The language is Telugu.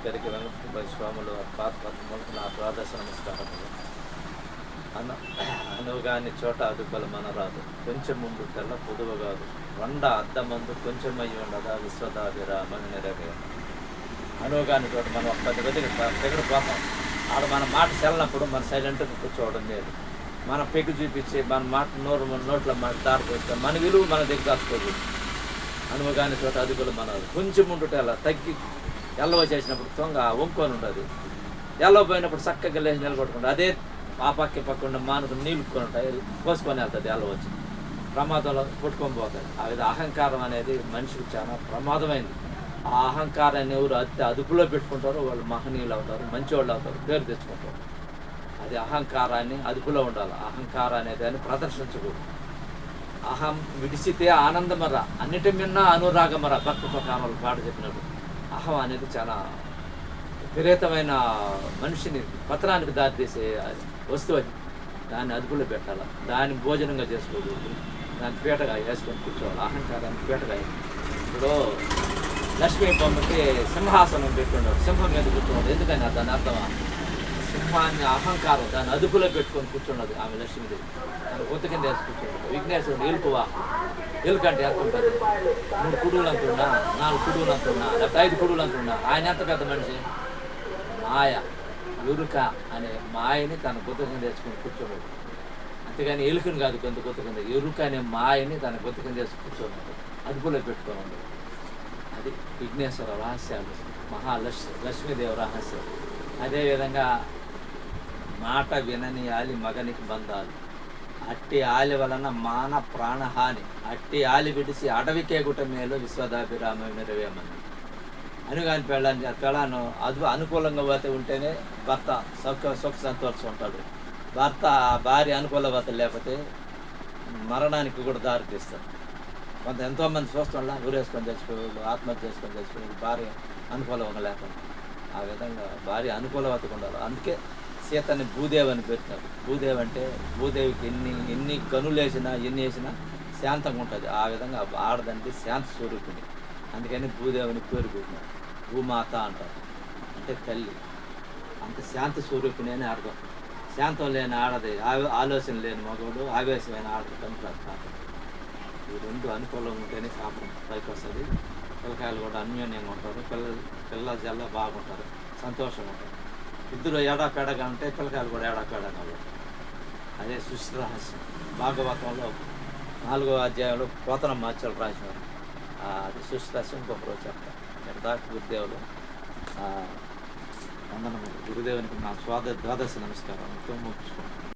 గరికి వెంకటపై స్వాములు పాత్మలకు నా ద్వాదశ నమస్కారములు. అనుగాని చోట అదుపల మనరాదు, కొంచెం ముందు తెల్ల పొదువు కాదు, వండ అద్దమందు కొంచెం అయ్యి ఉండదా విశ్వదాభిరామని నెరవేర. అనుగాని చోట మనం ఒక్క పోతాం. ఆడ మన మాట చెల్లనప్పుడు మన సైలెంట్గా కూర్చోవడం లేదు. మన పెగ్గు చూపించి మన మాట నోట్ల మాట దారిపోతే మన విలువ మన దగ్గర దాచుకోదు. అనుగాని చోట అదుపులు మనరాదు, కొంచెం ఉండుట అలా తగ్గి ఎల్లవ చేసినప్పుడు తొంగ వంకొని ఉండదు. ఎల్లవ పోయినప్పుడు చక్కగా లేచి నిలబడుకుంటుంది. అదే ఆ పక్కకుండా మానుకు నీళ్ళుకొని ఉంటాయి, పోసుకొని వెళ్తుంది. ఎల్లవ వచ్చి ప్రమాదంలో కొట్టుకొని పోతుంది. ఆ విధంగా అహంకారం అనేది మనిషికి చాలా ప్రమాదమైంది. ఆ అహంకారాన్ని ఎవరు అదుపులో పెట్టుకుంటారో వాళ్ళు మహనీయులు అవుతారు, మంచివాళ్ళు అవుతారు, పేరు తెచ్చుకుంటారు. అది అహంకారాన్ని అదుపులో ఉండాలి. అహంకారం అనేది అని ప్రదర్శించకూడదు. అహం విడిచితే ఆనందమర, అన్నిటి మిన్న అనురాగమర, భక్తి ప్రకారాలు పాట చెప్పినట్టు. అహం అనేది చాలా విపరీతమైన మనిషిని పతనానికి దారితీసే వస్తువు. అది దాన్ని అదుపులో పెట్టాలి. దాన్ని భోజనంగా చేసుకోకూడదు. దాన్ని పీటగా వేసుకొని కూర్చోవాలి. అహంకారాన్ని పీటగా. ఇప్పుడు లక్ష్మీ బొమ్మకి సింహాసనం పెట్టుకున్నాడు, సింహం మీద కూర్చున్నాడు. ఎందుకని దాని అర్థం సింహాన్ని అహంకారం దాన్ని అదుపులో పెట్టుకొని కూర్చున్నది ఆమె లక్ష్మీదేవి. దాన్ని కొత్త కింద వేసి కూర్చున్నాడు. విఘ్నేశ్వరుడు ఎలుపువా, ఎలుకంటే ఎంత ఉంటుంది? 3 కుడువులు అంటున్నా, 4 కుడువులు అంటున్నా, లేకపోతే 5 కుడువులు అంటున్నా. ఆయన ఎంత పెద్ద మనిషి? మాయ, ఎరుక అనే మాయని తన కొత్త కింద వేసుకొని కూర్చోడు. అంతేగాని ఎలుకని కాదు కొత్త కింద, ఎరుక అనే మాయని తన కొత్త కింద వేసి కూర్చోన్నాడు, అదుపులో పెట్టుకోన్నాడు. అది విఘ్నేశ్వర రహస్యాలు, లక్ష్మీదేవి రహస్యం. అదేవిధంగా మాట వినని ఆలి మగనికి బంధాలు, అట్టి ఆలి వలన మాన ప్రాణహాని, అట్టి ఆలి విడిచి అడవికేగుట మేలు విశ్వదాభిరామ నెరవేమని. అనుగాని పెళ్ళాను అనుకూలంగా పోతే ఉంటేనే భర్త సుఖ సంతోషం ఉంటాడు. భార్య అనుకూలత లేకపోతే మరణానికి కూడా దారి తీస్తాడు. ఎంతోమంది చూస్తుండ ఊరేసుకొని చచ్చిపోయేవాళ్ళు, ఆత్మహత్య చేసుకొని చచ్చిపోయేవాళ్ళు, భార్య అనుకూలంగా లేకుండా. ఆ విధంగా భార్య అనుకూలవతకు ఉండాలి. అందుకే సీతని భూదేవి అని పెట్టినారు. భూదేవి అంటే భూదేవికి ఎన్ని గనులు వేసినా ఎన్ని వేసినా శాంతంగా ఉంటుంది. ఆ విధంగా ఆడదంటే శాంత స్వరూపిణి. అందుకని భూదేవిని పేరు పెట్టినారు. భూమాత అంటారు, అంటే తల్లి. అంత శాంత స్వరూపిణి అని అర్థం. శాంతం లేని ఆడది, ఆలోచన లేని మగవాడు, ఆవేశమైన ఆడది కనుక. ఈ 2 అనుకూలంగా ఉంటేనే కాపురం పైకి వస్తుంది. పిల్లకాయలు కూడా అన్యోన్యంగా ఉంటారు. పిల్లల జల్ల బాగుంటారు, సంతోషంగా ఉంటారు. ఇద్దరు ఏడాపేడగా ఉంటే పిల్లకాయలు కూడా ఏడాపేడగా ఉంటారు. అదే సృష్టి రహస్యం. భాగవతంలో 4వ అధ్యాయంలో పోతనమ్మ ఆచార్యులు రాసినారు. అది సృష్టి రహస్యం. ఇంకొక రోజు చెప్తారు. దాకా గురుదేవులు వందనములు. గురుదేవునికి నా ద్వాదశ నమస్కారం ముగించుకుంటాను.